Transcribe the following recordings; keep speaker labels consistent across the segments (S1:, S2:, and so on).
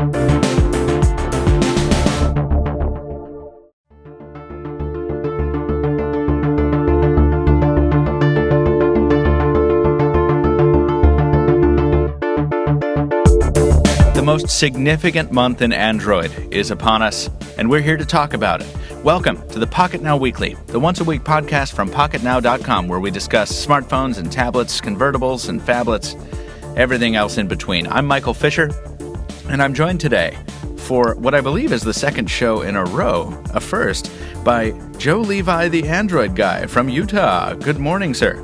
S1: The most significant month in Android is upon us, and we're here to talk about it. Welcome to the Pocketnow Weekly, the once-a-week podcast from Pocketnow.com, where we discuss smartphones and tablets, convertibles and phablets, everything else in between. I'm Michael Fisher, and I'm joined today for what I believe is the second show in a row, a first, by Joe Levi, the Android guy from Utah. Good morning, sir.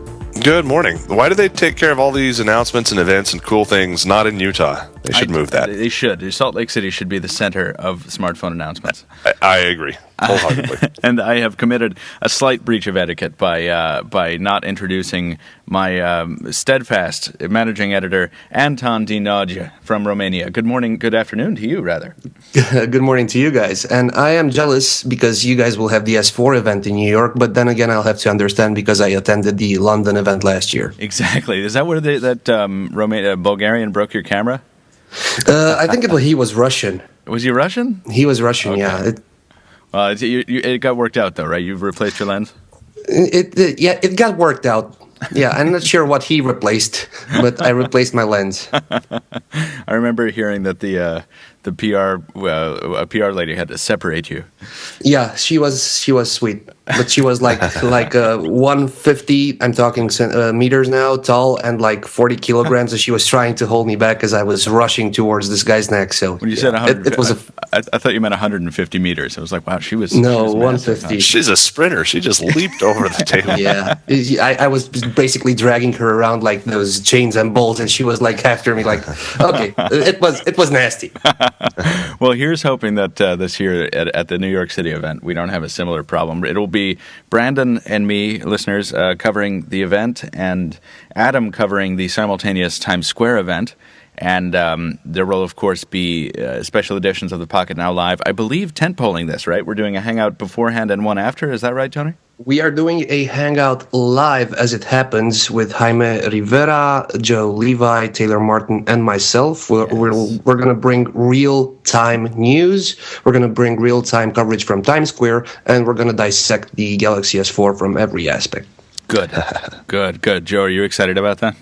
S2: Good morning. Why do they take care of all these announcements and events and cool things not in Utah? They should move that.
S1: They should. Salt Lake City should be the center of smartphone announcements.
S2: I agree wholeheartedly.
S1: And I have committed a slight breach of etiquette by not introducing my steadfast managing editor, Anton Dinodja from Romania. Good morning, good afternoon to you, rather.
S3: Good morning to you guys. And I am jealous because you guys will have the S4 event in New York, but then again, I'll have to understand because I attended the London event last year.
S1: Exactly. Is that where that Bulgarian broke your camera?
S3: I think he was Russian.
S1: Was he Russian?
S3: He was Russian, okay. Yeah.
S1: It got worked out, though, right? You've replaced your lens?
S3: It got worked out. Yeah, I'm not sure what he replaced, but I replaced my lens.
S1: I remember hearing that the a PR lady had to separate you.
S3: Yeah, she was sweet, but she was like 150. I'm talking meters now, tall, and like 40 kilograms. And she was trying to hold me back as I was rushing towards this guy's neck. So
S1: when you said 100, I thought you meant 150 meters. I was like, wow, she was
S3: 150.
S2: She's a sprinter. She just leaped over the table.
S3: Yeah, I was basically dragging her around like those chains and bolts, and she was like after me, like, okay, it was nasty.
S1: Well, here's hoping that this year at the New York City event, we don't have a similar problem. It'll be Brandon and me, listeners, covering the event, and Adam covering the simultaneous Times Square event. And there will, of course, be special editions of the Pocketnow Live. I believe tentpoling this, right? We're doing a hangout beforehand and one after. Is that right, Tony?
S3: We are doing a hangout live as it happens with Jaime Rivera, Joe Levi, Taylor Martin, and myself. We're going to bring real-time news. We're going to bring real-time coverage from Times Square, and we're going to dissect the Galaxy S4 from every aspect.
S1: Good. Good. Joe, are you excited about that?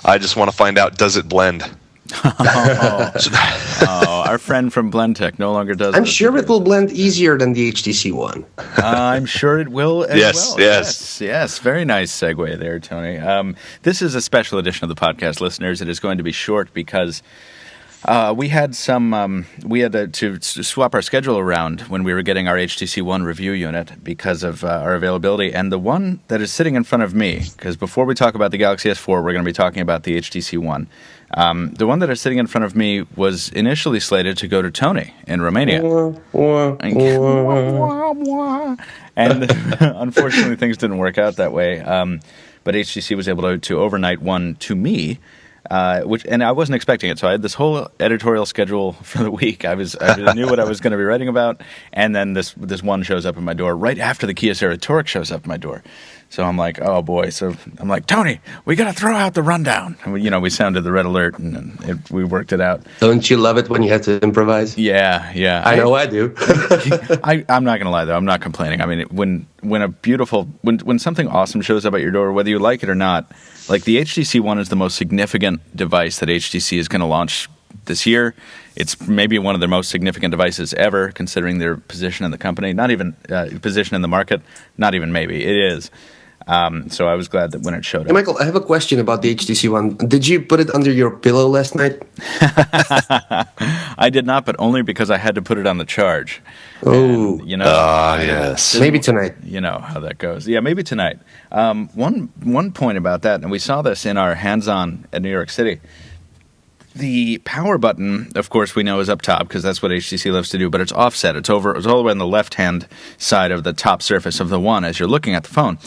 S2: I just want to find out, does it blend?
S1: Our friend from BlendTech no longer does.
S3: I'm sure it will blend easier than the HTC One.
S1: I'm sure it will as well.
S2: Yes.
S1: Very nice segue there, Tony. This is a special edition of the podcast, listeners. It is going to be short because we had to swap our schedule around when we were getting our HTC One review unit because of our availability. And the one that is sitting in front of me, because before we talk about the Galaxy S4, we're going to be talking about the HTC One. The one that is sitting in front of me was initially slated to go to Tony in Romania. And unfortunately, things didn't work out that way. But HTC was able to overnight one to me. And I wasn't expecting it, so I had this whole editorial schedule for the week. I knew what I was going to be writing about, and then this one shows up at my door right after the Kyocera Toric shows up at my door. So I'm like, oh boy. So I'm like, Tony, we got to throw out the rundown. And we sounded the red alert, and we worked it out.
S3: Don't you love it when you have to improvise?
S1: Yeah.
S3: I know I do.
S1: I'm not going to lie though. I'm not complaining. I mean, when something awesome shows up at your door, whether you like it or not. Like the HTC One is the most significant device that HTC is going to launch this year. It's maybe one of their most significant devices ever, considering their position in the company. Not even position in the market. Not even maybe. It is. So I was glad that when it showed up.
S3: Hey, Michael, I have a question about the HTC One. Did you put it under your pillow last night?
S1: I did not, but only because I had to put it on the charge.
S3: Oh,
S1: and,
S2: yes.
S3: Maybe tonight.
S1: You know how that goes. Yeah, maybe tonight. One point about that, and we saw this in our hands-on at New York City. The power button, of course, we know is up top because that's what HTC loves to do, but it's offset. It's all the way on the left-hand side of the top surface of the One as you're looking at the phone.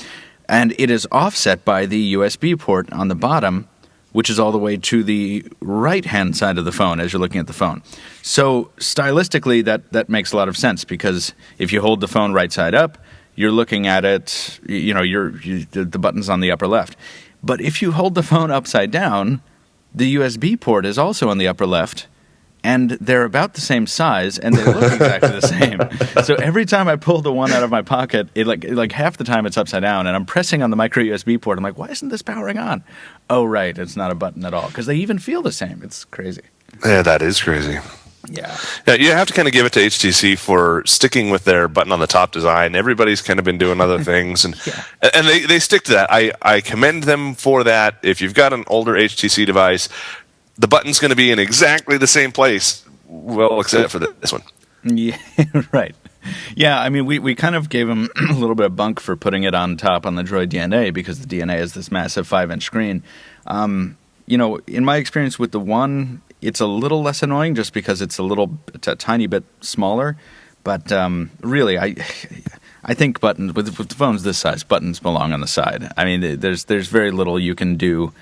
S1: And it is offset by the USB port on the bottom, which is all the way to the right-hand side of the phone as you're looking at the phone. So stylistically, that makes a lot of sense because if you hold the phone right side up, you're looking at it, the button's on the upper left. But if you hold the phone upside down, the USB port is also on the upper left, and they're about the same size, and they look exactly the same. So every time I pull the one out of my pocket, it like half the time it's upside down, and I'm pressing on the micro USB port. I'm like, why isn't this powering on? Oh, right, it's not a button at all, because they even feel the same. It's crazy.
S2: Yeah, that is crazy.
S1: Yeah,
S2: you have to kind of give it to HTC for sticking with their button on the top design. Everybody's kind of been doing other things, and they stick to that. I commend them for that. If you've got an older HTC device, the button's going to be in exactly the same place, well, except for this one.
S1: Yeah, right. Yeah, I mean, we kind of gave them a little bit of bunk for putting it on top on the Droid DNA, because the DNA is this massive 5-inch screen. In my experience with the One, it's a little less annoying just because it's a tiny bit smaller. But really, I think buttons with phones this size, buttons belong on the side. I mean, there's very little you can do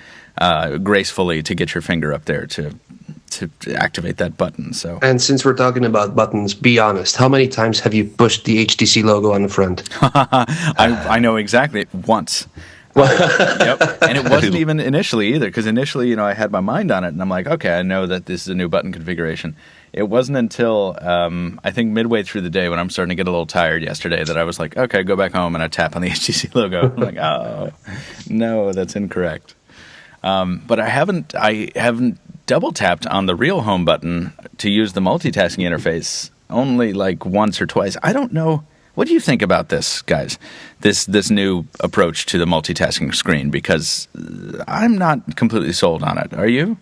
S1: gracefully to get your finger up there to activate that button. So. And
S3: since we're talking about buttons, be honest. How many times have you pushed the HTC logo on the front?
S1: I know exactly. Once. Yep. And it wasn't even initially either, because initially, I had my mind on it, and I'm like, okay, I know that this is a new button configuration. It wasn't until I think midway through the day, when I'm starting to get a little tired yesterday, that I was like, okay, go back home, and I tap on the HTC logo. I'm like, oh, no, that's incorrect. But I haven't double tapped on the real home button to use the multitasking interface only like once or twice. I don't know. What do you think about this, guys? This new approach to the multitasking screen? Because I'm not completely sold on it. Are you?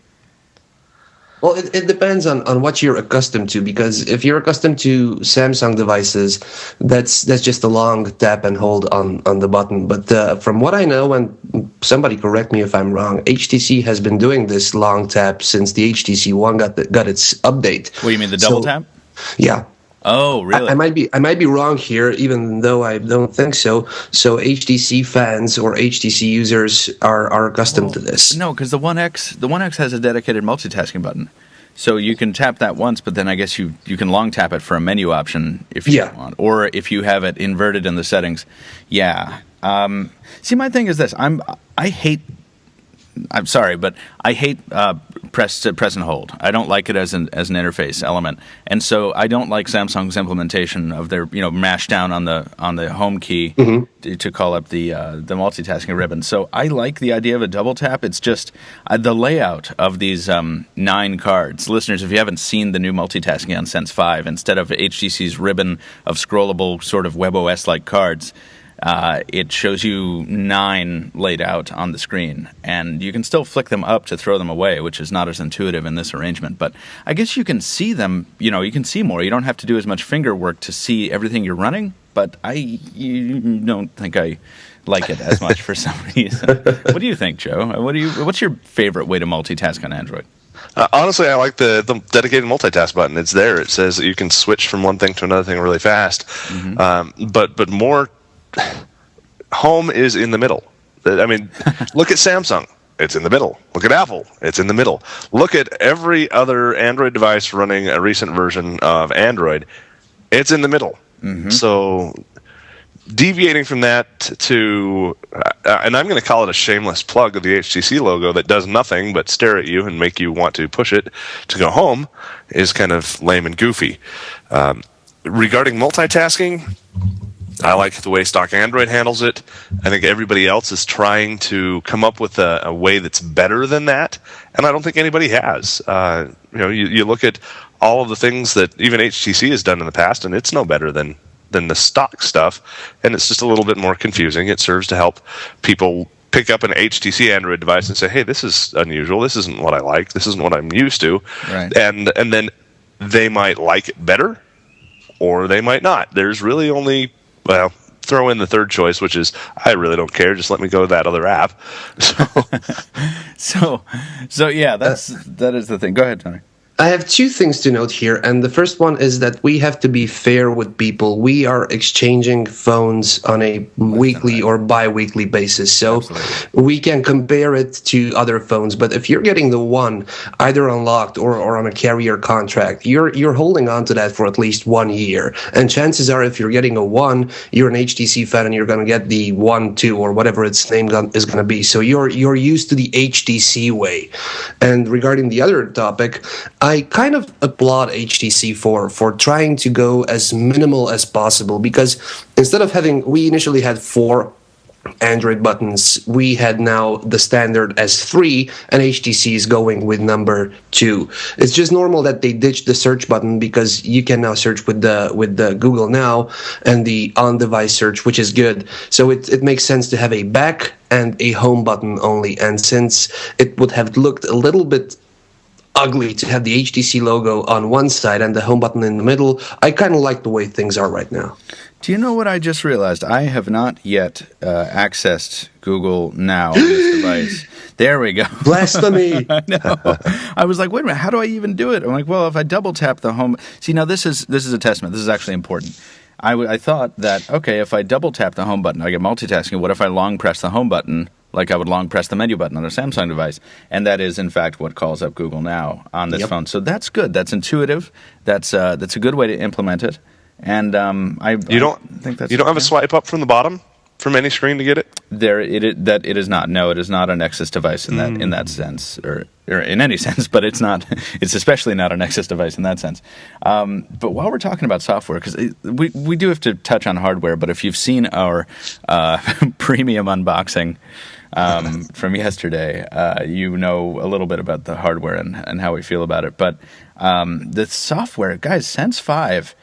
S3: Well, it depends on what you're accustomed to, because if you're accustomed to Samsung devices, that's just a long tap and hold on the button. But from what I know, and somebody correct me if I'm wrong, HTC has been doing this long tap since the HTC One got its update.
S1: What, you mean the double tap?
S3: Yeah.
S1: Oh, really?
S3: I might be wrong here, even though I don't think so. So HTC fans or HTC users are accustomed to this.
S1: No, because the One X has a dedicated multitasking button, so you can tap that once, but then I guess you can long tap it for a menu option if you want, or if you have it inverted in the settings. Yeah. See, my thing is this: I'm sorry, but I hate press and hold. I don't like it as an interface element, and so I don't like Samsung's implementation of their mash down on the home key to call up the multitasking ribbon. So I like the idea of a double tap. It's just the layout of these 9 cards. Listeners, if you haven't seen the new multitasking on Sense 5, instead of HTC's ribbon of scrollable sort of WebOS-like cards, it shows you 9 laid out on the screen, and you can still flick them up to throw them away, which is not as intuitive in this arrangement. But I guess you can see them, you can see more. You don't have to do as much finger work to see everything you're running, but you don't think I like it as much for some reason. What do you think, Joe? What's your favorite way to multitask on Android?
S2: Honestly, I like the dedicated multitask button. It's there. It says that you can switch from one thing to another thing really fast. But more... Home is in the middle. I mean, look at Samsung. It's in the middle. Look at Apple. It's in the middle. Look at every other Android device running a recent version of Android. It's in the middle. So deviating from that to, and I'm going to call it a shameless plug of the HTC logo that does nothing but stare at you and make you want to push it to go home, is kind of lame and goofy. Regarding multitasking, I like the way stock Android handles it. I think everybody else is trying to come up with a way that's better than that, and I don't think anybody has. You look at all of the things that even HTC has done in the past, and it's no better than the stock stuff, and it's just a little bit more confusing. It serves to help people pick up an HTC Android device and say, hey, this is unusual. This isn't what I like. This isn't what I'm used to.
S1: Right.
S2: And then they might like it better, or they might not. There's really only... Well, throw in the third choice, which is I really don't care. Just let me go to that other app.
S1: So yeah, that is the thing. Go ahead, Tony.
S3: I have 2 things to note here, and the first one is that we have to be fair with people. We are exchanging phones on a weekly or bi-weekly basis, so we can compare it to other phones. But if you're getting the One either unlocked or on a carrier contract, you're holding on to that for at least 1 year. And chances are, if you're getting a One, you're an HTC fan and you're going to get the One 2 or whatever its name is going to be. So you're used to the HTC way. And regarding the other topic, I kind of applaud HTC for trying to go as minimal as possible, because instead of we initially had 4 Android buttons, we had now the standard as 3, and HTC is going with number 2. It's just normal that they ditched the search button, because you can now search with the Google Now and the on-device search, which is good. So it makes sense to have a back and a home button only. And since it would have looked a little bit ugly to have the HTC logo on one side and the home button in the middle, I kind of like the way things are right now.
S1: Do you know what I just realized? I have not yet accessed Google Now on this device. There we go.
S3: Blasphemy!
S1: I know. I was like, wait a minute, how do I even do it? I'm like, well, if I double tap the home... See, now this is a testament. This is actually important. I thought that, okay, if I double tap the home button, I get multitasking. What if I long press the home button, like I would long press the menu button on a Samsung device? And that is, in fact, what calls up Google Now on this phone. So that's good. That's intuitive. That's a good way to implement it. And I don't
S2: have a swipe up from the bottom from any screen to get it.
S1: It is not. No, it is not a Nexus device in that sense, or in any sense. But it's not. It's especially not a Nexus device in that sense. But while we're talking about software, because we do have to touch on hardware. But if you've seen our premium unboxing from yesterday, you know a little bit about the hardware and how we feel about it. But the software, guys, Sense 5.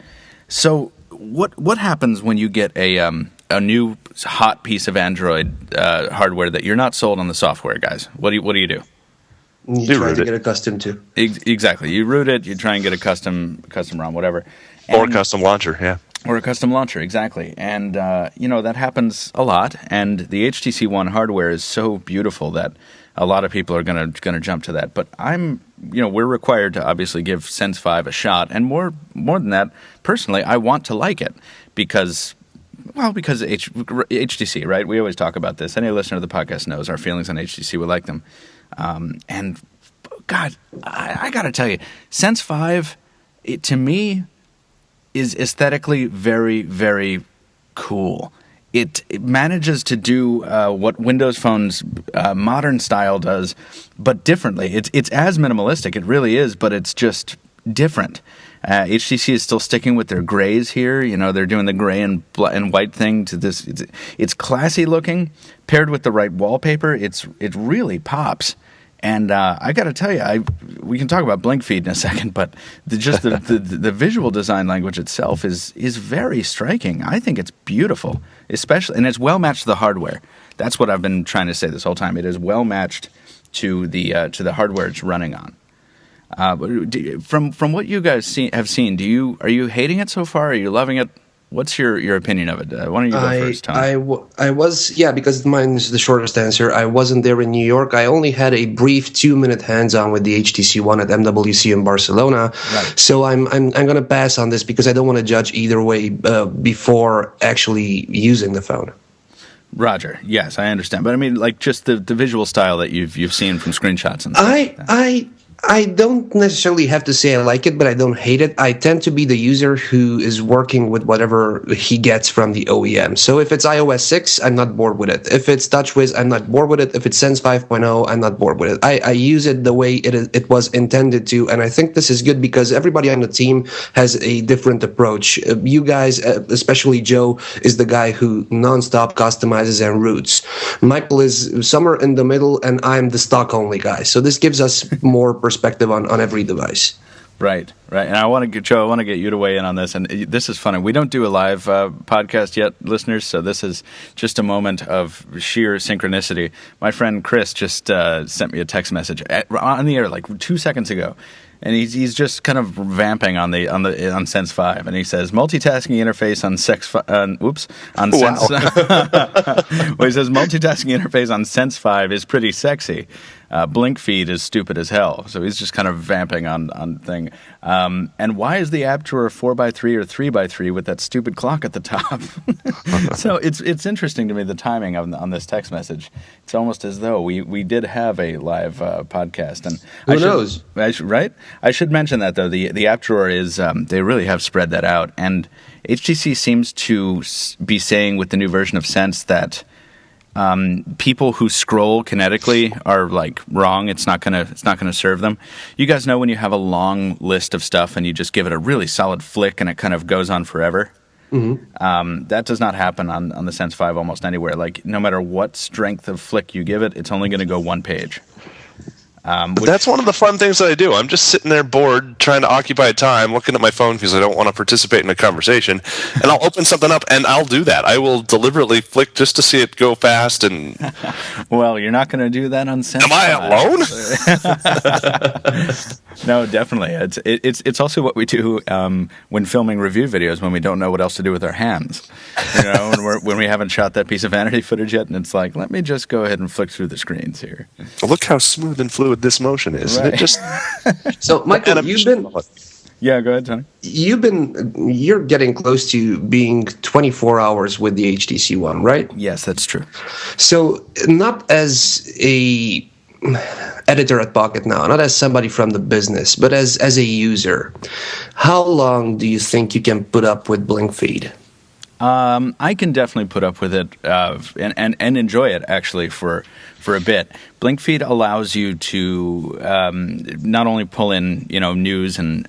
S1: So what happens when you get a new hot piece of Android hardware that you're not sold on the software, guys? What do you do?
S3: You try to get accustomed to.
S1: Exactly. You root it. You try and get a custom ROM, whatever.
S2: Or a custom launcher, yeah.
S1: Or a custom launcher, exactly. And, that happens a lot. And the HTC One hardware is so beautiful that a lot of people are going to jump to that. But we're required to obviously give Sense 5 a shot. And more than that, personally, I want to like it because HTC, right? We always talk about this. Any listener to the podcast knows our feelings on HTC. We like them. And, God, I got to tell you, Sense 5, to me, is aesthetically very, very cool. It manages to do what Windows Phone's modern style does, but differently. It's as minimalistic, it really is, but it's just different. HTC is still sticking with their grays here. They're doing the gray and white thing to this. It's classy looking, paired with the right wallpaper. It really pops. And I got to tell you, we can talk about blink feed in a second, but the visual design language itself is very striking. I think it's beautiful, especially, and it's well matched to the hardware. That's what I've been trying to say this whole time. It is well matched to the hardware it's running on. From what you guys have seen, are you hating it so far? Are you loving it? What's your opinion of it? Why don't you go first, Tom?
S3: I was, because mine is the shortest answer. I wasn't there in New York. I only had a brief 2-minute hands-on with the HTC One at MWC in Barcelona. Right. So I'm going to pass on this because I don't want to judge either way before actually using the phone.
S1: Roger. Yes, I understand. But I mean, like just the visual style that you've seen from screenshots and stuff.
S3: I don't necessarily have to say I like it, but I don't hate it. I tend to be the user who is working with whatever he gets from the OEM. So if it's iOS 6, I'm not bored with it. If it's TouchWiz, I'm not bored with it. If it's Sense 5.0, I'm not bored with it. I use it the way it was intended to, and I think this is good because everybody on the team has a different approach. You guys, especially Joe, is the guy who nonstop customizes and roots. Michael is somewhere in the middle, and I'm the stock-only guy. So this gives us more perspective on every device.
S1: Right. And I want to get you to weigh in on this. And this is funny. We don't do a live podcast yet, listeners, so this is just a moment of sheer synchronicity. My friend Chris just sent me a text message on the air like 2 seconds ago. And he's just kind of vamping on Sense 5, and he says multitasking interface on Sense. Well, he says multitasking interface on Sense 5 is pretty sexy. Blink feed is stupid as hell. So he's just kind of vamping on thing. And why is the app drawer 4x3 or 3x3 with that stupid clock at the top? So it's interesting to me, the timing on this text message. It's almost as though we did have a live podcast. And
S3: who knows?
S1: Right? I should mention that, though. The app drawer is, they really have spread that out. And HTC seems to be saying with the new version of Sense that People who scroll kinetically are like wrong. It's not gonna serve them. You guys know when you have a long list of stuff and you just give it a really solid flick and it kind of goes on forever. That does not happen on the Sense 5 almost anywhere. Like no matter what strength of flick you give it, it's only going to go one page.
S2: But that's one of the fun things that I do. I'm just sitting there bored, trying to occupy time, looking at my phone because I don't want to participate in a conversation. And I'll open something up, and I'll do that. I will deliberately flick just to see it go fast. And
S1: well, you're not going to do that on Sense.
S2: Am I
S1: alone? No, definitely. It's also what we do when filming review videos when we don't know what else to do with our hands. You know, when we haven't shot that piece of vanity footage yet, and it's like, let me just go ahead and flick through the screens here.
S2: Look how smooth and fluid this motion is.
S1: Right.
S2: It just
S3: So, Michael,
S1: Yeah, go ahead, Tony.
S3: you're getting close to being 24 hours with the HTC One, right?
S1: Yes, that's true.
S3: So, not as a editor at Pocketnow, not as somebody from the business, but as a user, how long do you think you can put up with blink feed?
S1: I can definitely put up with it and enjoy it actually for a bit. Blink feed allows you to not only pull in news and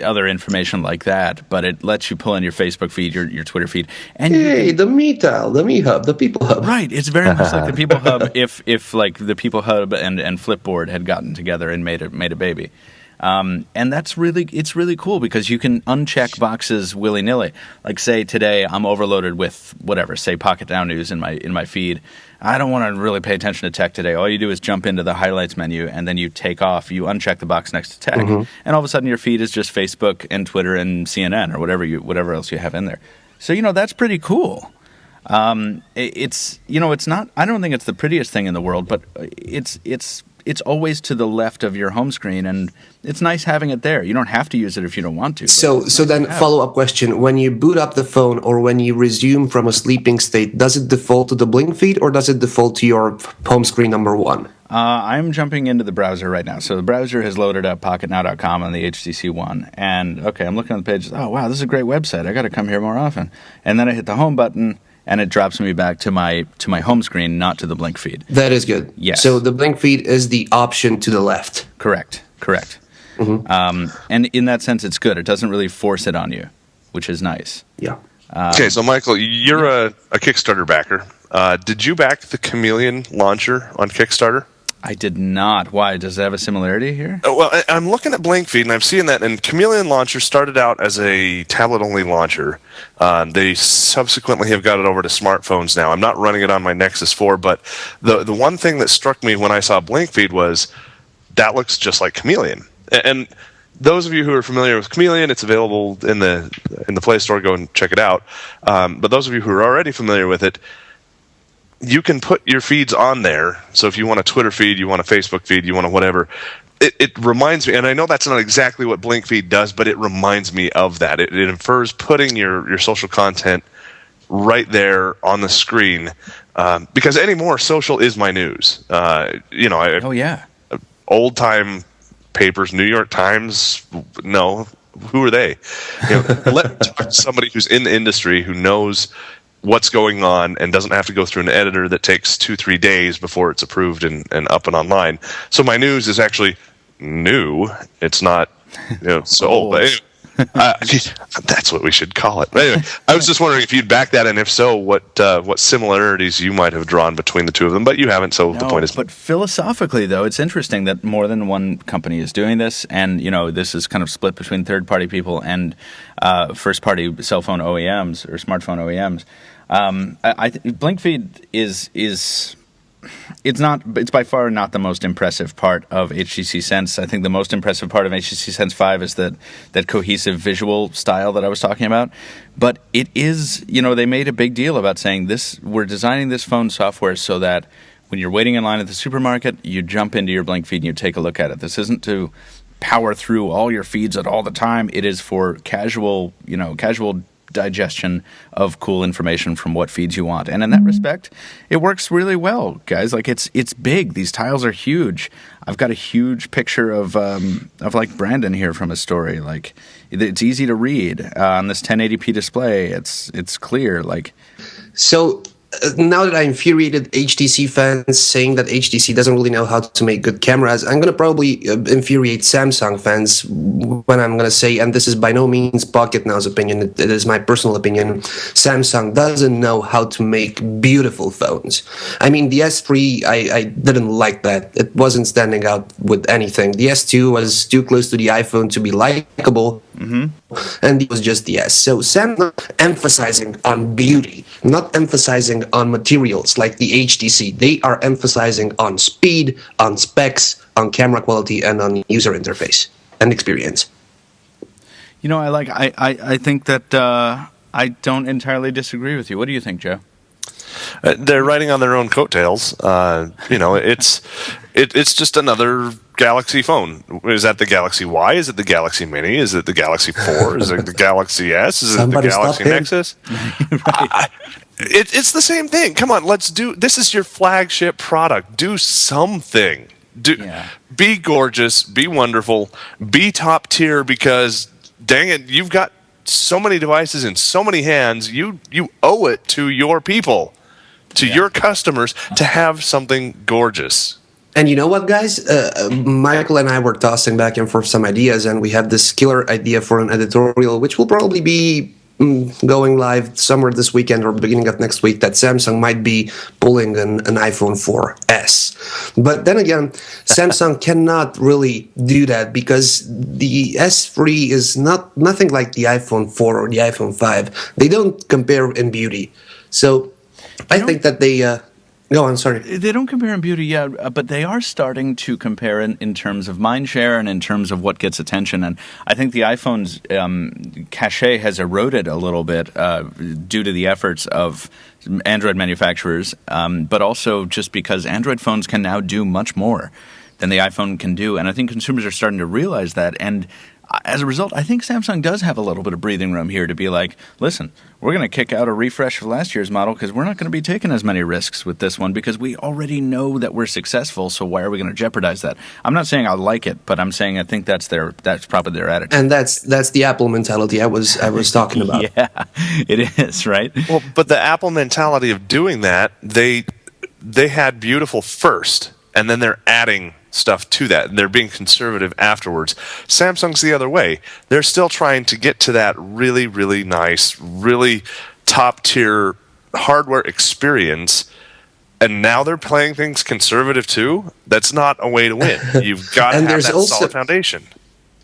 S1: other information like that, but it lets you pull in your Facebook feed, your Twitter feed, and
S3: the MeHub, the People Hub.
S1: Right, it's very much like the People Hub if like the People Hub and Flipboard had gotten together and made a baby. And it's really cool because you can uncheck boxes willy-nilly. Like say today I'm overloaded with whatever, say Pocketnow news in my feed. I don't want to really pay attention to tech today. All you do is jump into the highlights menu and then you uncheck the box next to tech, and all of a sudden your feed is just Facebook and Twitter and CNN or whatever else you have in there. So that's pretty cool. It's not. I don't think it's the prettiest thing in the world, but it's always to the left of your home screen, and it's nice having it there. You don't have to use it if you don't want to.
S3: So then follow-up question. When you boot up the phone or when you resume from a sleeping state, does it default to the blink feed or does it default to your home screen number one?
S1: I'm jumping into the browser right now. So the browser has loaded up pocketnow.com on the HTC One. And, okay, I'm looking at the page. Oh, wow, this is a great website. I got to come here more often. And then I hit the home button, and it drops me back to my home screen, not to the blink feed.
S3: That is good.
S1: Yes.
S3: So the blink feed is the option to the left.
S1: Correct. And in that sense, it's good. It doesn't really force it on you, which is nice.
S3: Yeah.
S2: Okay, so Michael, you're a Kickstarter backer. Did you back the Chameleon launcher on Kickstarter?
S1: I did not. Why? Does it have a similarity here?
S2: Well, I'm looking at Blink Feed, and I'm seeing that. And Chameleon Launcher started out as a tablet-only launcher. They subsequently have got it over to smartphones now. I'm not running it on my Nexus 4, but the one thing that struck me when I saw Blink Feed was that looks just like Chameleon. And those of you who are familiar with Chameleon, it's available in the Play Store. Go and check it out. But those of you who are already familiar with it, you can put your feeds on there. So if you want a Twitter feed, you want a Facebook feed, you want a whatever, it reminds me, and I know that's not exactly what Blink Feed does, but it reminds me of that. It infers putting your social content right there on the screen, because anymore, social is my news. Old time papers, New York Times, no, who are they? Let me talk to somebody who's in the industry who knows what's going on and doesn't have to go through an editor that takes 2-3 days before it's approved and up and online. So my news is actually new. It's not so old. But anyway, that's what we should call it. But anyway, I was just wondering if you'd back that, and if so, what similarities you might have drawn between the two of them. But you haven't, so the point is.
S1: But philosophically, though, it's interesting that more than one company is doing this, and this is kind of split between third-party people and first-party cell phone OEMs or smartphone OEMs. Blink Feed is it's by far not the most impressive part of HTC Sense. I think the most impressive part of HTC Sense 5 is that cohesive visual style that I was talking about. But it is, they made a big deal about saying we're designing this phone software so that when you're waiting in line at the supermarket, you jump into your Blink Feed and you take a look at it. This isn't to power through all your feeds at all the time. It is for casual digestion of cool information from what feeds you want. And in that respect, it works really well, guys. Like it's big. These tiles are huge. I've got a huge picture of like Brandon here from his story. Like it's easy to read on this 1080p display. It's clear. Like
S3: so now that I infuriated HTC fans saying that HTC doesn't really know how to make good cameras, I'm going to probably infuriate Samsung fans when I'm going to say, and this is by no means Pocketnow's opinion, it is my personal opinion, Samsung doesn't know how to make beautiful phones. I mean, the S3, I didn't like that. It wasn't standing out with anything. The S2 was too close to the iPhone to be likable. And it was just the S. So Samsung emphasizing on beauty, not emphasizing on materials like the HTC. They are emphasizing on speed, on specs, on camera quality, and on user interface and experience.
S1: You know, I think that I don't entirely disagree with you. What do you think, Joe?
S2: They're riding on their own coattails. It's just another Galaxy phone. Is that the Galaxy Y? Is it the Galaxy Mini? Is it the Galaxy 4? Is it the Galaxy S? Is it the Galaxy Nexus?
S1: Right.
S2: It's the same thing. Come on, this is your flagship product. Do something. Be gorgeous, be wonderful, be top tier, because dang it, you've got so many devices in so many hands. You owe it to your people, to your customers, to have something gorgeous.
S3: And you know what, guys? Michael and I were tossing back and forth some ideas, and we have this killer idea for an editorial, which will probably be going live somewhere this weekend or beginning of next week, that Samsung might be pulling an iPhone 4S. But then again, Samsung cannot really do that because the S3 is nothing like the iPhone 4 or the iPhone 5. They don't compare in beauty. So I think that they... Go on, sorry.
S1: They don't compare in beauty, but they are starting to compare in terms of mind share and in terms of what gets attention. And I think the iPhone's cachet has eroded a little bit due to the efforts of Android manufacturers, but also just because Android phones can now do much more than the iPhone can do. And I think consumers are starting to realize that. And as a result, I think Samsung does have a little bit of breathing room here to be like, listen, we're going to kick out a refresh of last year's model because we're not going to be taking as many risks with this one because we already know that we're successful, so why are we going to jeopardize that? I'm not saying I like it, but I'm saying I think that's probably their attitude.
S3: And that's the Apple mentality I was talking about.
S1: Yeah, it is, right?
S2: Well, but the Apple mentality of doing that, they had beautiful first, and then they're adding stuff to that, and they're being conservative afterwards. Samsung's the other way. They're still trying to get to that really, really nice, really top-tier hardware experience, and now they're playing things conservative too. That's not a way to win. You've got to have that solid foundation.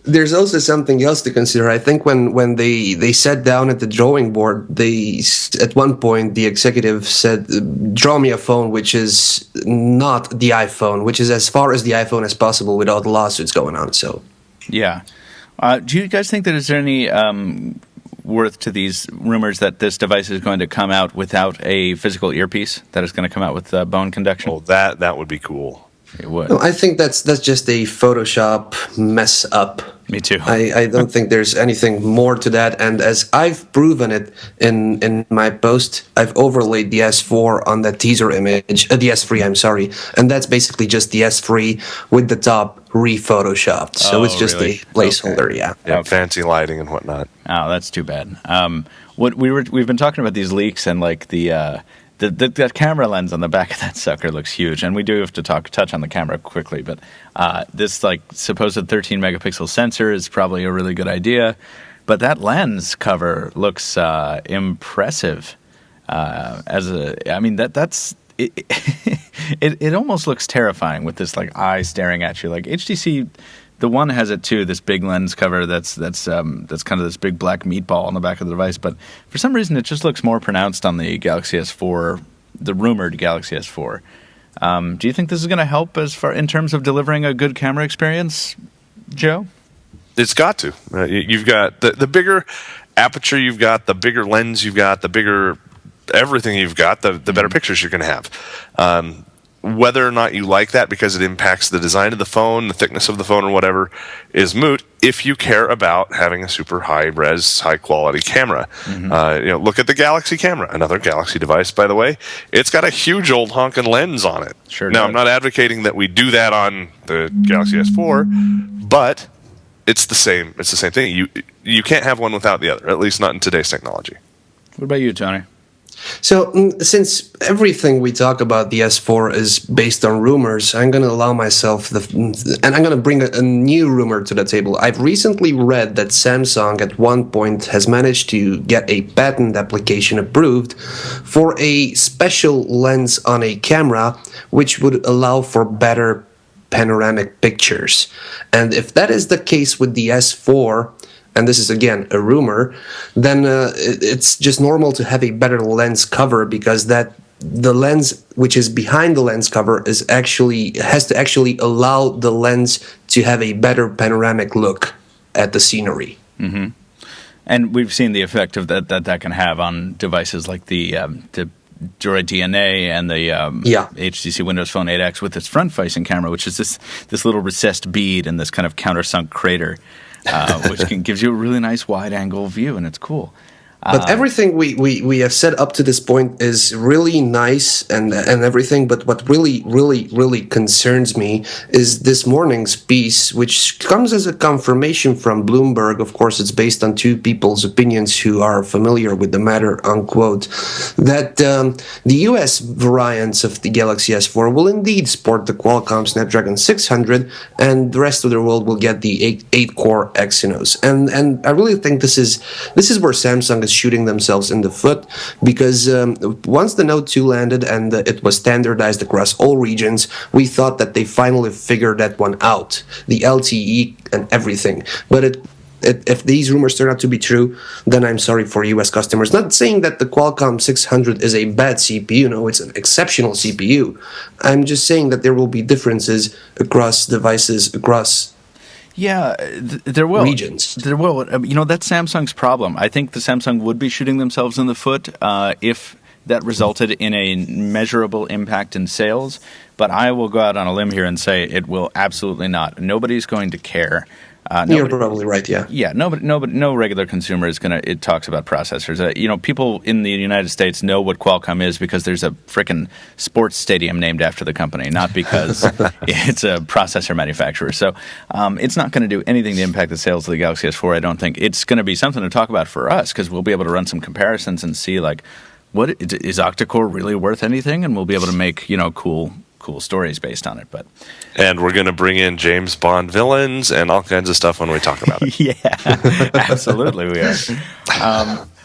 S3: There's also something else to consider. I think when they sat down at the drawing board, at one point the executive said, "Draw me a phone which is not the iPhone, which is as far as the iPhone as possible without lawsuits going on." So,
S1: yeah. Do you guys think that is there any worth to these rumors that this device is going to come out without a physical earpiece? That is going to come out with bone conduction?
S2: Well, that would be cool.
S1: It would.
S3: No, I think that's just a Photoshop mess up.
S1: Me too.
S3: I don't think there's anything more to that. And as I've proven it in my post, I've overlaid the S4 on that teaser image, the S3, I'm sorry. And that's basically just the S3 with the top re-photoshopped. So it's just
S1: really?
S3: a placeholder,
S1: Okay.
S3: yeah.
S2: Fancy lighting and whatnot.
S1: Oh, that's too bad. We've been talking about these leaks and like the camera lens on the back of that sucker looks huge, and we do have to touch on the camera quickly. But this like supposed 13 megapixel sensor is probably a really good idea, but that lens cover looks impressive. That's it. It almost looks terrifying with this like eye staring at you. Like HTC, the One has it too. This big lens cover that's kind of this big black meatball on the back of the device. But for some reason, it just looks more pronounced on the Galaxy S4, the rumored Galaxy S4. Do you think this is going to help in terms of delivering a good camera experience, Joe?
S2: It's got to. You've got the bigger aperture you've got, the bigger lens you've got, the bigger everything you've got, the better pictures you're going to have. Whether or not you like that because it impacts the design of the phone, the thickness of the phone, or whatever, is moot if you care about having a super high-res, high-quality camera. Look at the Galaxy camera, another Galaxy device, by the way. It's got a huge old honking lens on it.
S1: Sure
S2: now,
S1: does.
S2: I'm not advocating that we do that on the Galaxy S4, but it's the same. It's the same thing. You can't have one without the other, at least not in today's technology.
S1: What about you, Tony?
S3: So, since everything we talk about the S4 is based on rumors, I'm going to allow myself and I'm going to bring a new rumor to the table. I've recently read that Samsung at one point has managed to get a patent application approved for a special lens on a camera, which would allow for better panoramic pictures. And if that is the case with the S4, and this is again a rumor, then it's just normal to have a better lens cover, because that the lens which is behind the lens cover has to actually allow the lens to have a better panoramic look at the scenery.
S1: Mm-hmm. And we've seen the effect of that can have on devices like the Droid DNA and the HTC Windows Phone 8X with its front-facing camera, which is this little recessed bead and this kind of countersunk crater. Which gives you a really nice wide-angle view, and it's cool.
S3: But everything we have said up to this point is really nice and everything, but what really concerns me is this morning's piece, which comes as a confirmation from Bloomberg. Of course, it's based on two people's opinions who are familiar with the matter, unquote, that the US variants of the Galaxy S4 will indeed sport the Qualcomm Snapdragon 600, and the rest of the world will get the 8-core Exynos. And I really think this is where Samsung is shooting themselves in the foot, because once the Note 2 landed and it was standardized across all regions, we thought that they finally figured that one out, the LTE and everything. But if these rumors turn out to be true, then I'm sorry for US customers. Not saying that the Qualcomm 600 is a bad CPU, no, it's an exceptional CPU. I'm just saying that there will be differences across devices, across
S1: there will.
S3: Regions.
S1: There will. That's Samsung's problem. I think the Samsung would be shooting themselves in the foot if that resulted in a measurable impact in sales. But I will go out on a limb here and say it will absolutely not. Nobody's going to care.
S3: You're probably right, yeah.
S1: Yeah, no regular consumer is going to. It talks about processors. People in the United States know what Qualcomm is because there's a frickin' sports stadium named after the company, not because it's a processor manufacturer. So it's not going to do anything to impact the sales of the Galaxy S4. I don't think it's going to be something to talk about for us, because we'll be able to run some comparisons and see what is octa-core really worth anything, and we'll be able to make cool stories based on it.
S2: And we're going to bring in James Bond villains and all kinds of stuff when we talk about it.
S1: Yeah, absolutely we are.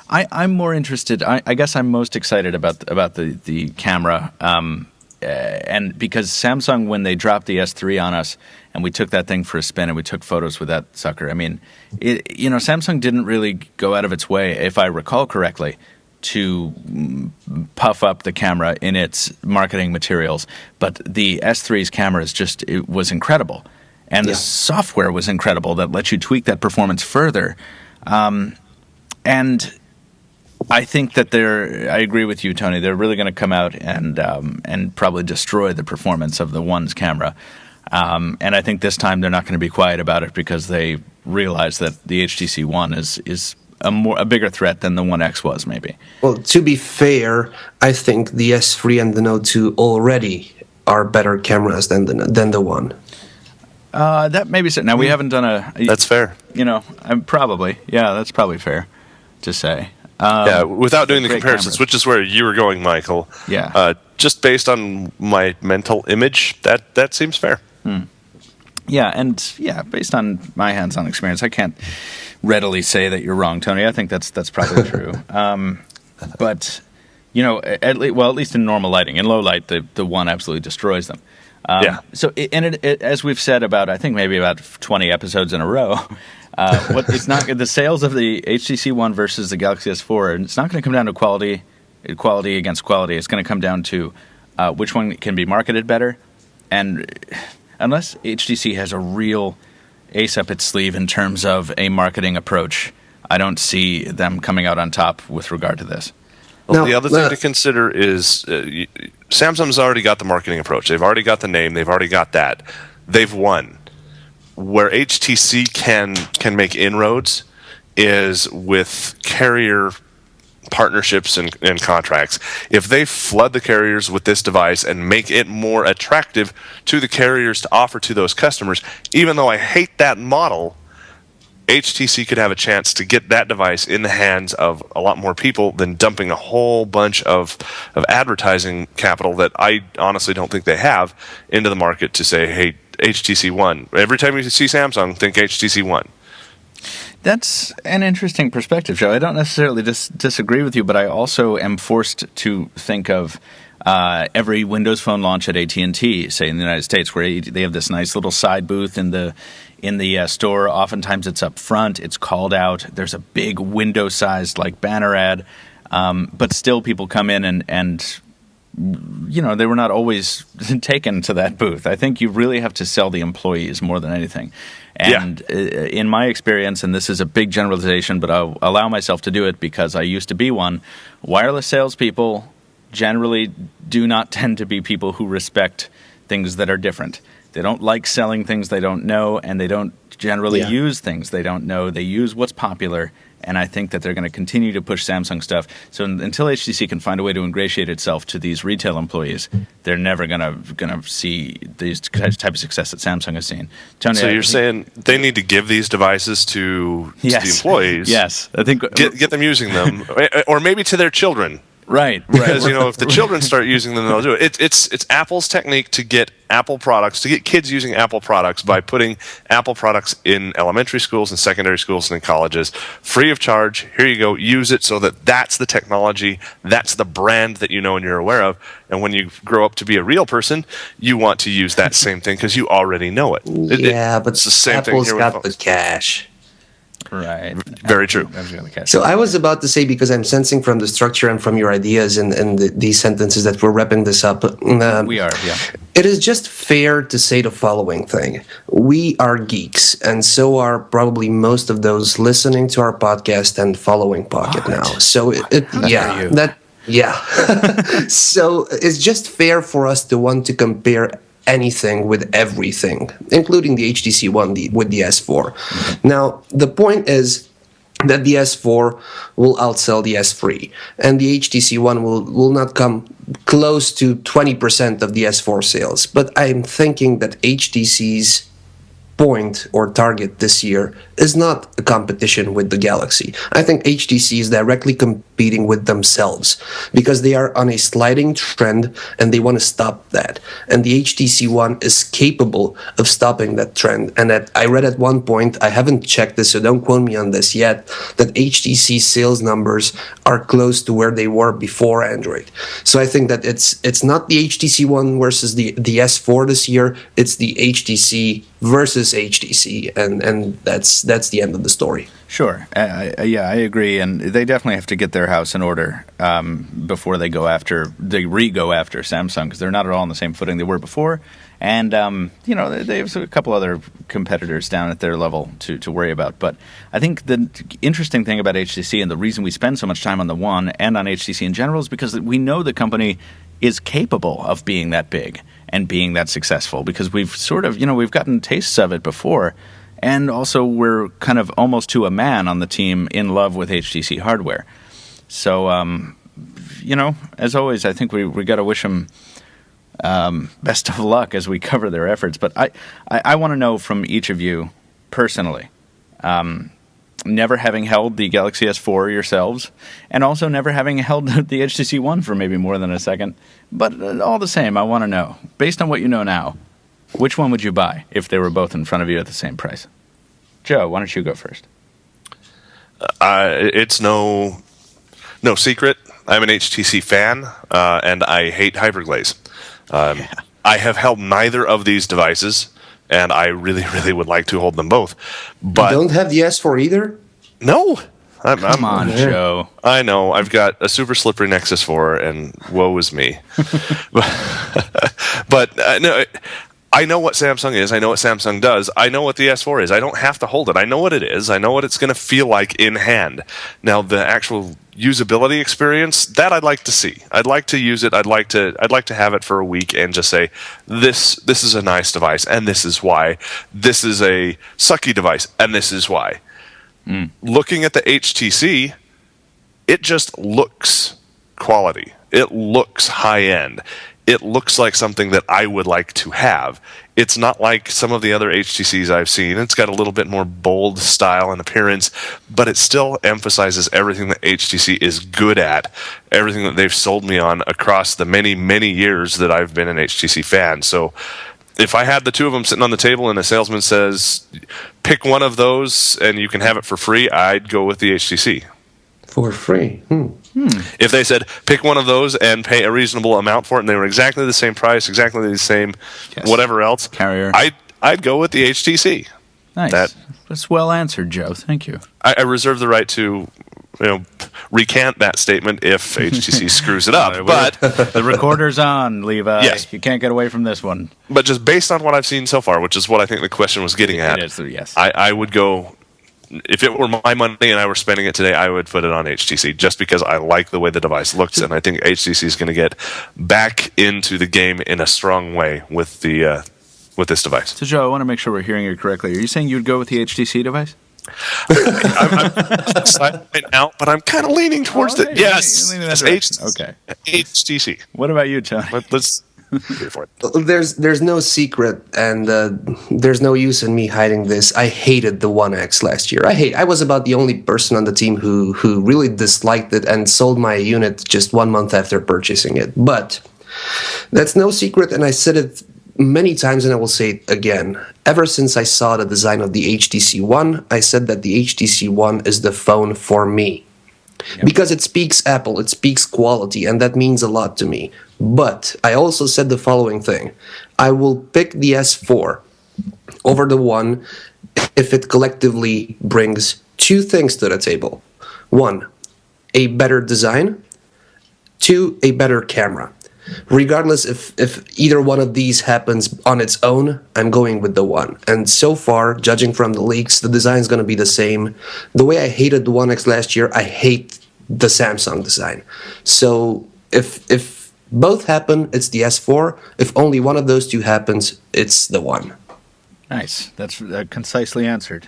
S1: I'm more interested. I guess I'm most excited about the camera, and because Samsung, when they dropped the S3 on us and we took that thing for a spin and we took photos with that sucker. I mean, Samsung didn't really go out of its way, if I recall correctly, to puff up the camera in its marketing materials, but the S3's camera was incredible, and the software was incredible that lets you tweak that performance further. And I think that I agree with you, Tony. They're really going to come out and probably destroy the performance of the One's camera. And I think this time they're not going to be quiet about it, because they realize that the HTC One is a bigger threat than the One X was, maybe.
S3: Well, to be fair, I think the S3 and the Note 2 already are better cameras than the One.
S1: That may be so. Now, we haven't done
S2: That's fair.
S1: That's probably fair to say.
S2: Without doing the comparisons, cameras. Which is where you were going, Michael.
S1: Yeah.
S2: Just based on my mental image, that seems fair.
S1: Yeah, and based on my hands-on experience, I can't readily say that you're wrong, Tony. I think that's probably true. But at least in normal lighting, in low light, the One absolutely destroys them. So, as we've said I think maybe about 20 episodes in a row, it's not the sales of the HTC One versus the Galaxy S4. And it's not going to come down to quality against quality. It's going to come down to which one can be marketed better, and unless HTC has a real ace up its sleeve in terms of a marketing approach, I don't see them coming out on top with regard to this.
S2: Well, the other thing to consider is Samsung's already got the marketing approach. They've already got the name. They've already got that. They've won. Where HTC can make inroads is with carrier partnerships and contracts. If they flood the carriers with this device and make it more attractive to the carriers to offer to those customers, even though I hate that model, HTC could have a chance to get that device in the hands of a lot more people than dumping a whole bunch of advertising capital that I honestly don't think they have into the market to say, hey, HTC One. Every time you see Samsung, think HTC One.
S1: That's an interesting perspective, Joe. I don't necessarily disagree with you, but I also am forced to think of every Windows Phone launch at AT&T, say in the United States, where they have this nice little side booth in the store. Oftentimes it's up front, it's called out. There's a big window-sized banner ad, but still people come in and they were not always taken to that booth. I think you really have to sell the employees more than anything. And in my experience, and this is a big generalization, but I'll allow myself to do it because I used to be one, wireless salespeople generally do not tend to be people who respect things that are different. They don't like selling things they don't know, and they don't generally use things they don't know. They use what's popular, and I think that they're going to continue to push Samsung stuff. So until HTC can find a way to ingratiate itself to these retail employees, they're never going to see these type of success that Samsung has seen. Tony,
S2: so you're saying they need to give these devices to the employees?
S1: Yes, I think
S2: get them using them, or maybe to their children.
S1: Right.
S2: Because if the children start using them, they'll do it. It's Apple's technique to get Apple products, to get kids using Apple products by putting Apple products in elementary schools and secondary schools and in colleges, free of charge. Here you go, use it so that's the technology, that's the brand that you know and you're aware of. And when you grow up to be a real person, you want to use that same thing because you already know it.
S3: But
S2: it's the same
S3: Apple's
S2: thing here
S3: got
S2: with
S3: the cash.
S1: Right.
S2: Very true.
S3: So I was about to say, because I'm sensing from the structure and from your ideas and these sentences that we're wrapping this up.
S1: We are, yeah.
S3: It is just fair to say the following thing. We are geeks, and so are probably most of those listening to our podcast and following Pocketnow. So so it's just fair for us to want to compare anything with everything, including the HTC One with the S4. Mm-hmm. Now, the point is that the S4 will outsell the S3, and the HTC One will not come close to 20% of the S4 sales. But I'm thinking that HTC's point or target this year is not a competition with the Galaxy. I think HTC is directly competing with themselves because they are on a sliding trend and they want to stop that. And the HTC One is capable of stopping that trend. And that I read at one point, I haven't checked this, so don't quote me on this yet, that HTC sales numbers are close to where they were before Android. So I think that it's not the HTC One versus the S4 this year, it's the HTC versus HTC, and that's the end of the story.
S1: Sure. I agree, and they definitely have to get their house in order before they go after Samsung, because they're not at all on the same footing they were before, and they have a couple other competitors down at their level to worry about. But I think the interesting thing about HTC, and the reason we spend so much time on the One and on HTC in general, is because we know the company is capable of being that big and being that successful, because we've sort of, we've gotten tastes of it before. And also we're kind of almost to a man on the team in love with HTC hardware. So, as always, I think we got to wish them best of luck as we cover their efforts. But I want to know from each of you personally, never having held the Galaxy S4 yourselves, and also never having held the HTC One for maybe more than a second. But all the same, I want to know, based on what you know now, which one would you buy if they were both in front of you at the same price? Joe, why don't you go first?
S2: It's no secret. I'm an HTC fan, and I hate Hyperglaze. I have held neither of these devices, and I really, really would like to hold them both. But
S3: you don't have the S4 either?
S2: No.
S1: Come on, Joe.
S2: I know. I've got a super slippery Nexus 4, and woe is me. but no, I know what Samsung is. I know what Samsung does. I know what the S4 is. I don't have to hold it. I know what it is. I know what it's going to feel like in hand. Now, the actual usability experience, that I'd like to see. I'd like to use it. I'd like to have it for a week and just say, this is a nice device, and this is why. This is a sucky device, and this is why. Looking at the HTC, it just looks quality. It looks high end. it looks like something that I would like to have. It's not like some of the other HTCs I've seen. It's got a little bit more bold style and appearance, but it still emphasizes everything that HTC is good at, everything that they've sold me on across the many, many years that I've been an HTC fan. So if I had the two of them sitting on the table and a salesman says, pick one of those and you can have it for free, I'd go with the HTC.
S3: For free?
S2: If they said, pick one of those and pay a reasonable amount for it, and they were exactly the same price, exactly the same whatever else,
S1: carrier,
S2: I'd go with the HTC.
S1: Nice. That's well answered, Joe. Thank you.
S2: I reserve the right to recant that statement if HTC screws it up. But
S1: the recorder's on, Levi.
S2: Yes.
S1: You can't get away from this one.
S2: But just based on what I've seen so far, which is what I think the question was getting at,
S1: it is, yes.
S2: I would go. If it were my money and I were spending it today, I would put it on HTC just because I like the way the device looks, and I think HTC is going to get back into the game in a strong way with this device.
S1: So, Joe, I want to make sure we're hearing you correctly. Are you saying you'd go with the HTC device?
S2: I'm excited right now, but I'm kind of leaning towards it. Yes,
S1: okay.
S2: HTC.
S1: What about you, Tony?
S2: Let's.
S3: There's no secret, and there's no use in me hiding this. I hated the One X last year. I was about the only person on the team who really disliked it and sold my unit just 1 month after purchasing it. But that's no secret, and I said it many times, and I will say it again. Ever since I saw the design of the HTC One, I said that the HTC One is the phone for me. Yep. Because it speaks Apple, it speaks quality, and that means a lot to me. But I also said the following thing. I will pick the S4 over the One if it collectively brings two things to the table. One, a better design. Two, a better camera. Regardless if either one of these happens on its own, I'm going with the One. And so far, judging from the leaks, the design is going to be the same. The way I hated the One X last year, I hate the Samsung design. So if both happen, it's the S4. If only one of those two happens, it's the One.
S1: Nice. That's concisely answered.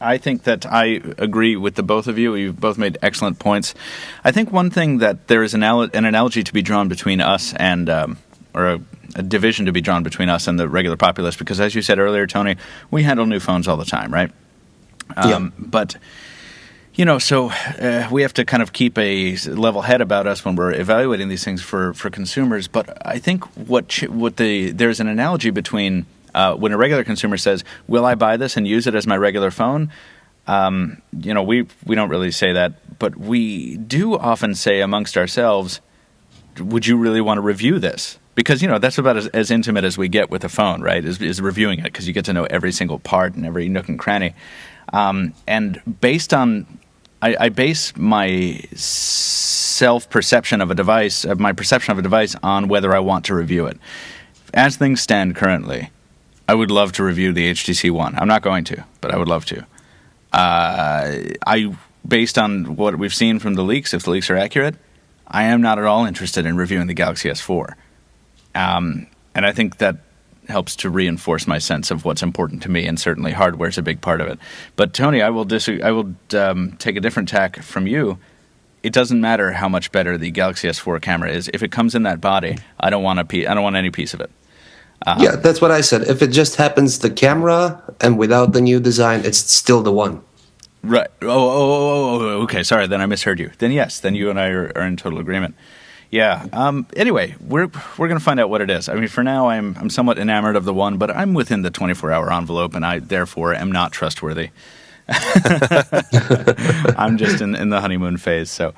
S1: I think that I agree with the both of you. You've both made excellent points. I think one thing that there is an analogy to be drawn between us and, or a division to be drawn between us and the regular populace, because as you said earlier, Tony, we handle new phones all the time, right? But, so we have to kind of keep a level head about us when we're evaluating these things for consumers. But I think there's an analogy between when a regular consumer says, will I buy this and use it as my regular phone? We don't really say that, but we do often say amongst ourselves, would you really want to review this? Because, that's about as intimate as we get with a phone, right, is reviewing it, because you get to know every single part and every nook and cranny. And based on, I base my self-perception of a device, my perception of a device on whether I want to review it. As things stand currently, I would love to review the HTC One. I'm not going to, but I would love to. Based on what we've seen from the leaks, if the leaks are accurate, I am not at all interested in reviewing the Galaxy S4. And I think that helps to reinforce my sense of what's important to me, and certainly hardware is a big part of it. But Tony, I will take a different tack from you. It doesn't matter how much better the Galaxy S4 camera is. If it comes in that body, I don't want any piece of it.
S3: Yeah, that's what I said. If it just happens the camera and without the new design, it's still the One.
S1: Right. Oh, okay. Sorry, then I misheard you. Then yes, then you and I are in total agreement. Yeah. Anyway, we're going to find out what it is. I mean, for now, I'm somewhat enamored of the One, but I'm within the 24-hour envelope, and I therefore am not trustworthy. I'm just in the honeymoon phase. So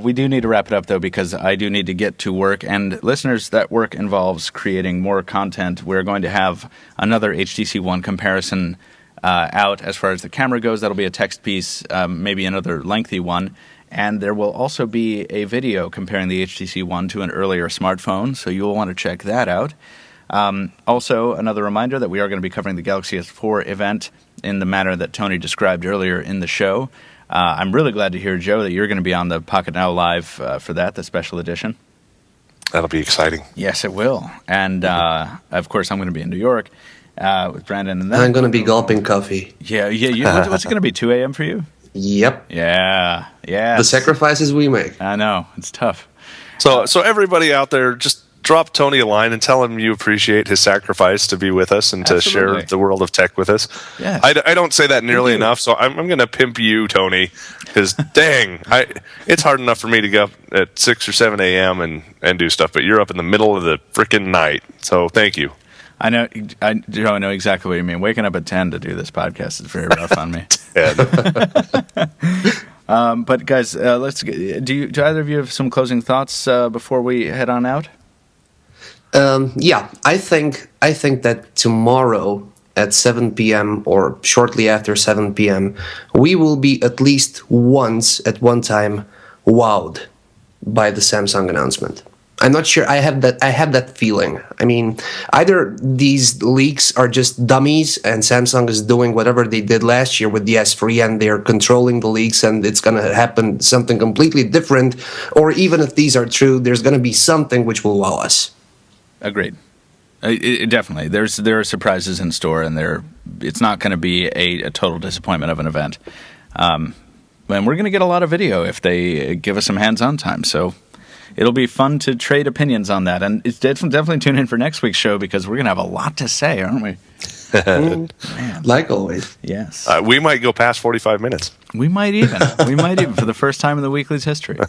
S1: we do need to wrap it up, though, because I do need to get to work. And listeners, that work involves creating more content. We're going to have another HTC One comparison out as far as the camera goes. That'll be a text piece, maybe another lengthy one. And there will also be a video comparing the HTC One to an earlier smartphone, so you'll want to check that out. Also, another reminder that we are going to be covering the Galaxy S4 event in the manner that Tony described earlier in the show. I'm really glad to hear, Joe, that you're going to be on the Pocketnow Live for that, the special edition.
S2: That'll be exciting.
S1: Yes, it will. And, of course, I'm going to be in New York with Brandon. And
S3: I'm going to be gulping coffee.
S1: Yeah. What's it going to be, 2 a.m. for you?
S3: Yep.
S1: Yeah.
S3: The sacrifices we make.
S1: I know. It's tough.
S2: So everybody out there, just drop Tony a line and tell him you appreciate his sacrifice to be with us and to share the world of tech with us.
S1: Yes.
S2: I don't say that nearly enough, so I'm going to pimp you, Tony, because dang, it's hard enough for me to go up at 6 or 7 a.m. and do stuff, but you're up in the middle of the freaking night, so thank you.
S1: I know exactly what you mean. Waking up at 10 to do this podcast is very rough on me. But guys, do either of you have some closing thoughts before we head on out?
S3: Yeah, I think that tomorrow at 7 p.m. or shortly after 7 p.m., we will be at least once at one time wowed by the Samsung announcement. I'm not sure. I have that feeling. I mean, either these leaks are just dummies and Samsung is doing whatever they did last year with the S3 and they're controlling the leaks and it's going to happen something completely different, or even if these are true, there's going to be something which will wow us.
S1: Agreed. Definitely. There are surprises in store, and it's not going to be a total disappointment of an event. And we're going to get a lot of video if they give us some hands-on time, so it'll be fun to trade opinions on that. And it's definitely tune in for next week's show because we're going to have a lot to say, aren't we?
S3: Man. Like always.
S1: Yes.
S2: We might go past 45 minutes.
S1: We might even for the first time in the Weekly's history.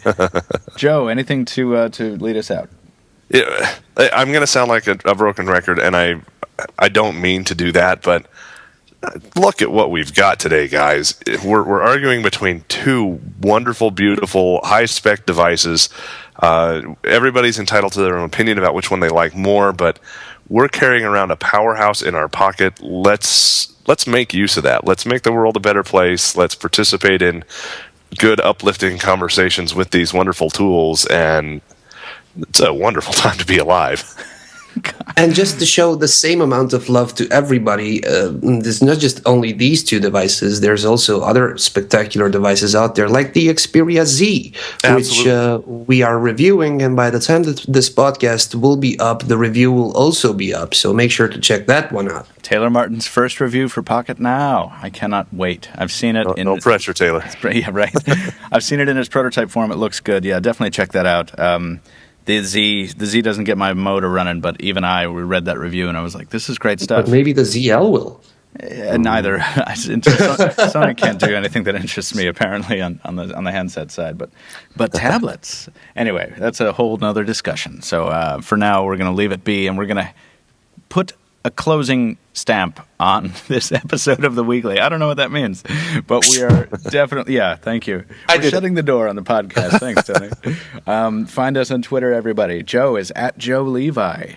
S1: Joe, anything to lead us out?
S2: Yeah, I'm going to sound like a broken record, and I don't mean to do that, but look at what we've got today, guys. We're arguing between two wonderful, beautiful, high-spec devices. Everybody's entitled to their own opinion about which one they like more, but we're carrying around a powerhouse in our pocket. Let's make use of that. Let's make the world a better place. Let's participate in good, uplifting conversations with these wonderful tools, and it's a wonderful time to be alive.
S3: And just to show the same amount of love to everybody, there's not just only these two devices, there's also other spectacular devices out there, like the Xperia Z, which we are reviewing, and by the time that this podcast will be up, the review will also be up, so make sure to check that one out.
S1: Taylor Martin's first review for Pocketnow. I cannot wait. I've seen it.
S2: No pressure, Taylor.
S1: Yeah, right. I've seen it in its prototype form. It looks good. Yeah, definitely check that out. The Z doesn't get my motor running, but even we read that review and I was like, this is great stuff.
S3: But maybe the ZL will.
S1: Neither. Sony can't do anything that interests me apparently on the handset side, but tablets. Anyway, that's a whole nother discussion. So for now, we're going to leave it be, and we're going to put a closing stamp on this episode of the Weekly. I don't know what that means, but we are definitely, thank you. We're shutting the door on the podcast. Thanks, Tony. Find us on Twitter, everybody. Joe is at Joe Levi.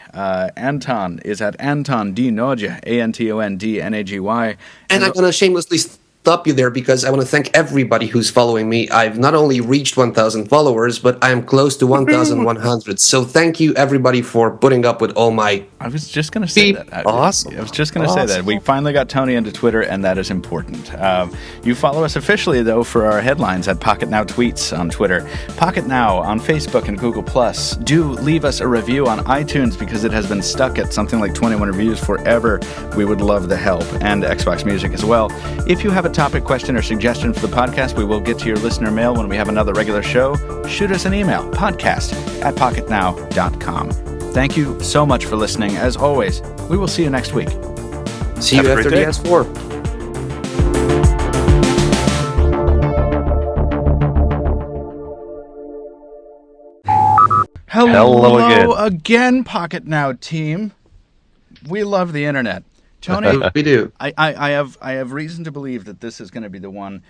S1: Anton is at Anton D. Nagy, ANTONDNAGY.
S3: And I'm going to shamelessly stop you there because I want to thank everybody who's following me. I've not only reached 1,000 followers, but I am close to 1,100. So thank you, everybody, for putting up with all my...
S1: I was just going to say that.
S3: Awesome.
S1: I was just going to say that. We finally got Tony into Twitter, and that is important. You follow us officially, though, for our headlines at Pocketnow Tweets on Twitter, Pocketnow on Facebook and Google+. Do leave us a review on iTunes because it has been stuck at something like 21 reviews forever. We would love the help, and Xbox Music as well. If you have a topic, question, or suggestion for the podcast, we will get to your listener mail when we have another regular show. Shoot us an email, podcast@pocketnow.com. Thank you so much for listening. As always, we will see you next week.
S3: See you after the S4.
S1: Hello again, Pocketnow team. We love the internet. Tony,
S3: we do.
S1: I have reason to believe that this is going to be the one.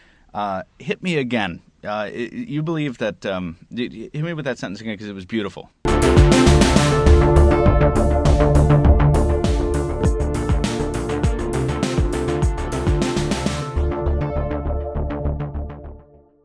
S1: Hit me again. You believe that? Hit me with that sentence again because it was beautiful.